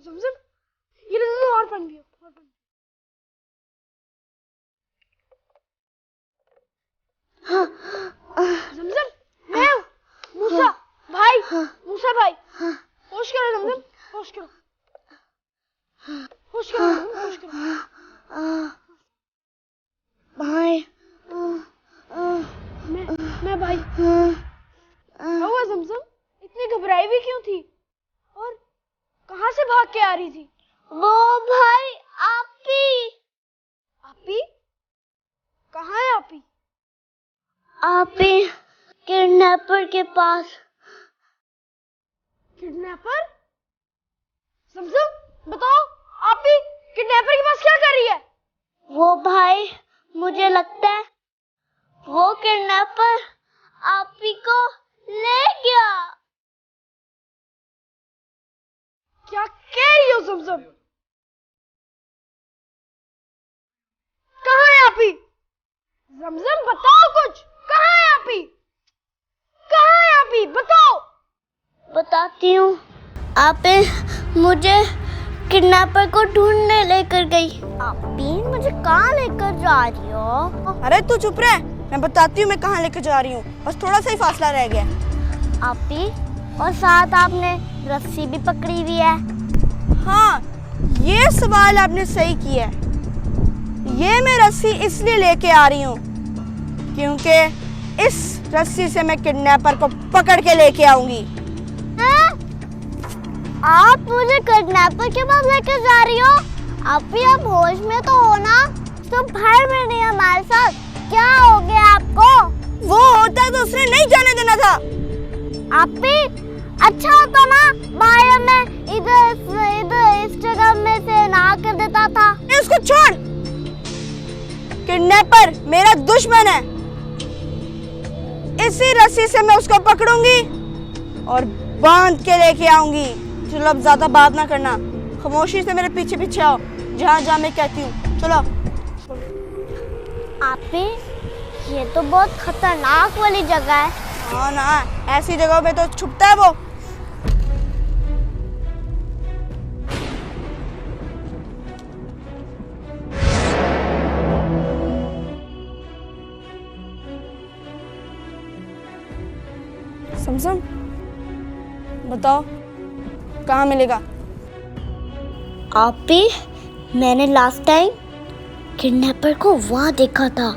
जमजम, ये लो और पानी पियो, और पानी। जमजम, मैं मूसा भाई, मूसा भाई, होश करो जमजम, होश करो, होश करो जमजम, होश करो। भाई, मैं भाई। क्या हुआ जमजम? इतनी घबराई हुई क्यों थी? और कहाँ से भाग के आ रही थी? वो भाई आपी। आपी? कहाँ है आपी? आपी किडनैपर के पास। किडनैपर? जमजम बताओ, आपी किडनैपर के पास क्या कर रही है? वो भाई, मुझे लगता है वो किडनैपर आपी को ले गया। क्या कह रही हो जमजम? कहाँ है आपी? जमजम बताओ कुछ, कहाँ है आपी? कहाँ है आपी? बताओ। बताती हूँ। आपी मुझे किडनैपर को ढूंढने लेकर गई। आपी मुझे कहाँ लेकर जा रही हो? अरे तू चुप रह, मैं बताती हूँ मैं कहाँ लेकर जा रही हूँ। बस थोड़ा सा ही फासला रह गया। आपी, और साथ आपने रस्सी भी पकड़ी हुई है। हाँ, ये सवाल आपने सही किया है। ये मैं रस्सी इसलिए लेके आ रही हूँ क्योंकि इस रस्सी से मैं किडनैपर को पकड़ के लेके आऊंगी। आप मुझे किडनैपर के पास लेकर जा रही हो? आपी आप होश में तो हो ना? तो घर में नहीं हमारे साथ, क्या हो गया आपको? वो होता तो उसने नहीं जाने देना था। आपी अच्छा होता ना भाई हमें इधर इस जगह में से ना कर देता था। उसको छोड़, किडनैपर मेरा दुश्मन है। इसी रस्सी से मैं उसको पकड़ूंगी और बांध के लेके आऊंगी। चलो अब ज्यादा बात ना करना, खामोशी से मेरे पीछे पीछे आओ, जहाँ जहाँ मैं कहती हूँ। चलो। आपी ये तो बहुत खतरनाक वाली जगह है। हाँ ना, ऐसी जगहों में तो छुपता है वो। समझम, बताओ कहाँ मिलेगा? आपी मैंने लास्ट टाइम किडनैपर को वहाँ देखा था।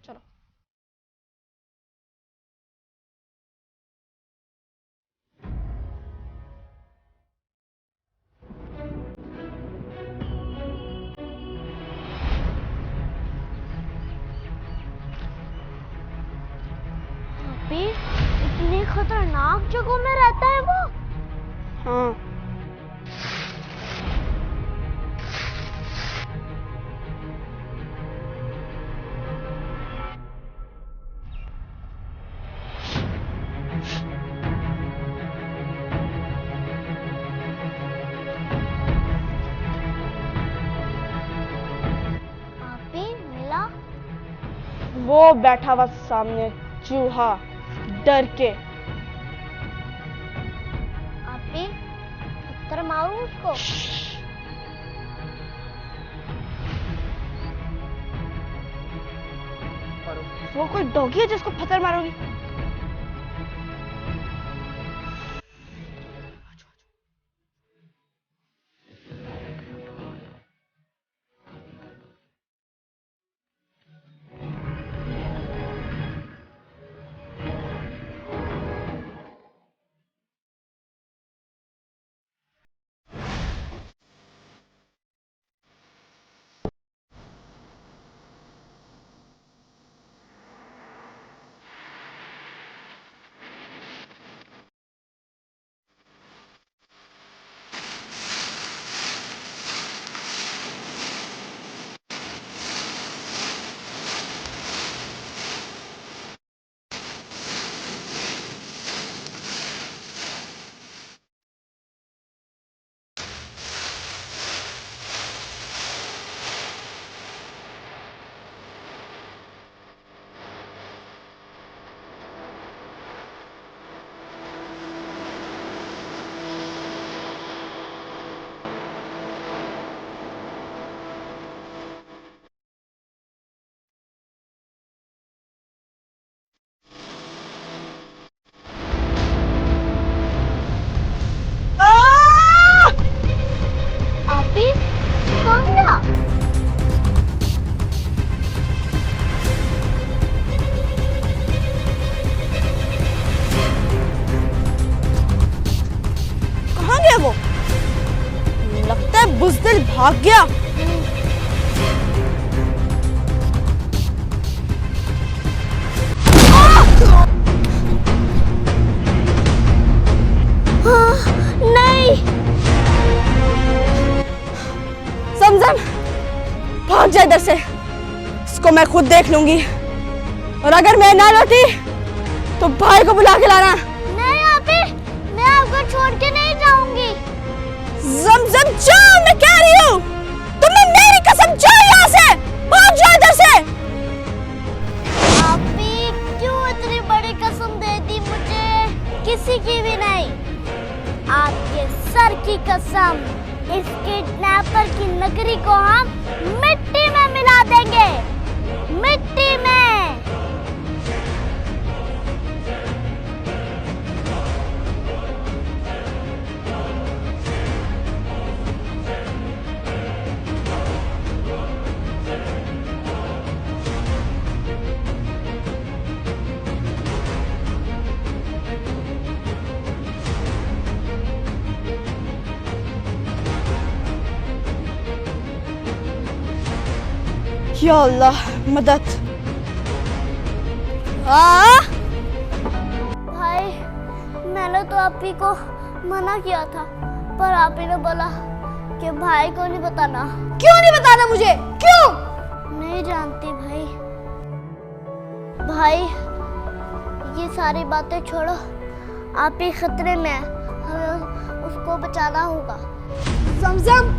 चलो। आपी इतनी खतरनाक जगहों में रहता है वो? हाँ। आपी मिला? वो बैठा हुआ सामने चूहा, डर के। आपी पत्थर मारूं उसको? वो कोई डॉगी है जिसको पत्थर मारोगी? कहाँ गया वो? लगता है बुज़दिल भाग गया। नहीं। ज़मज़म, भाग जा इधर से। इसको मैं खुद देख लूंगी, और अगर मैं ना लौटी तो भाई को बुला के लाना। नहीं आपी, मैं आपको छोड़ के नहीं जाऊंगी। ज़मज़म जाओ, मैं कह रही हूँ। तुमने मेरी कसम, जाओ यहाँ से, भाग जाओ इधर से। आपी क्यों इतनी बड़ी कसम दे दी मुझे? किसी की भी नहीं, आपके सर की कसम। इस किडनैपर की नगरी को हम मिट्टी में मिला देंगे, मिट्टी में। या अल्लाह, मदद। भाई, मैंने तो आपी को मना किया था, पर आपी ने बोला कि भाई को नहीं बताना। क्यों नहीं बताना मुझे? क्यों? नहीं जानती भाई। भाई, ये सारी बातें छोड़ो, आप ही खतरे में है, हमें उसको बचाना होगा। ज़मज़म,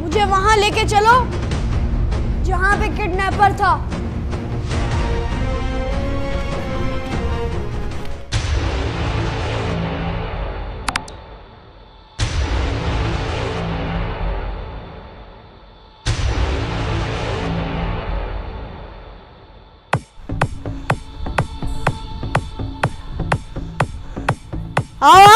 मुझे वहां लेके चलो जहां पे किडनैपर था। आओ।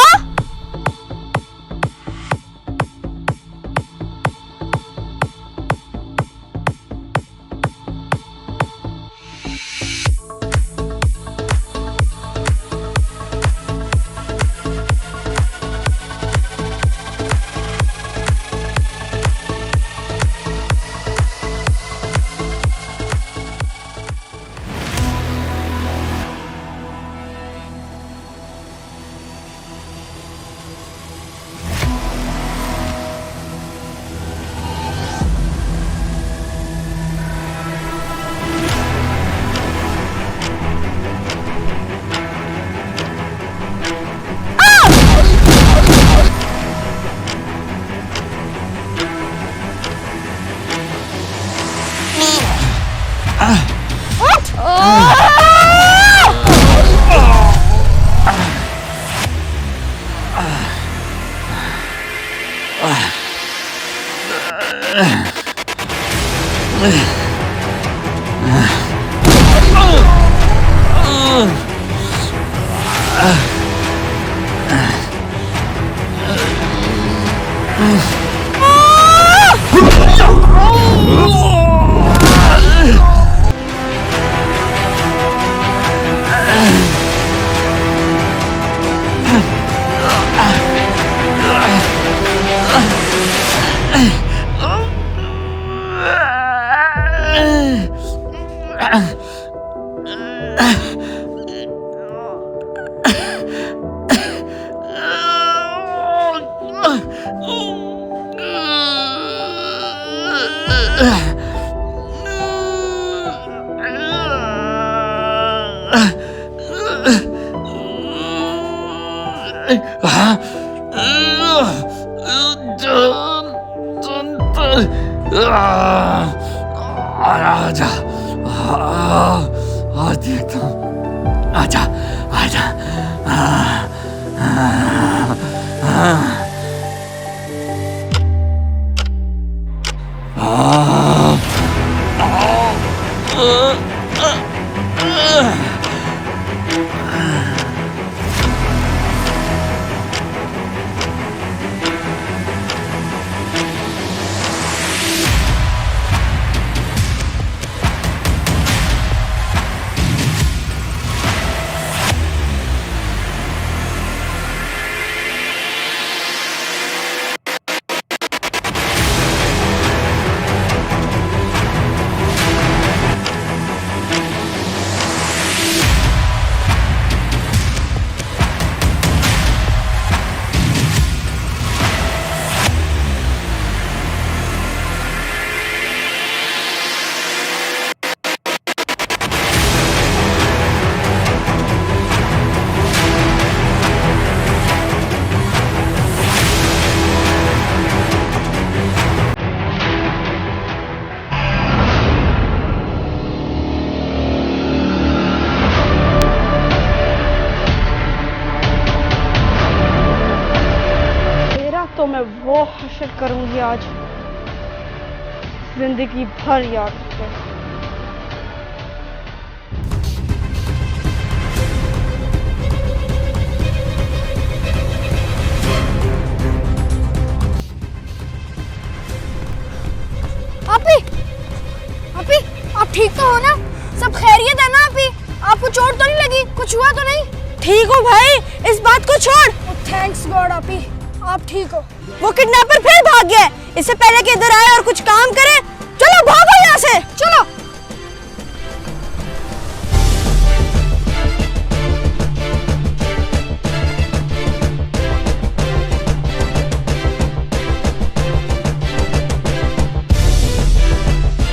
आजा, आजा, आजा, वो हशर करूंगी आज, जिंदगी भर याद रखे। आपी, आप ठीक तो हो ना? सब खैरियत है ना आपी? आपको चोट तो नहीं लगी? कुछ हुआ तो नहीं? ठीक हो भाई, इस बात को छोड़। थैंक्स गॉड आपी, आप ठीक हो। वो किडनैपर फिर भाग गया। इससे पहले कि इधर आए और कुछ काम करे, चलो भागो यहाँ से।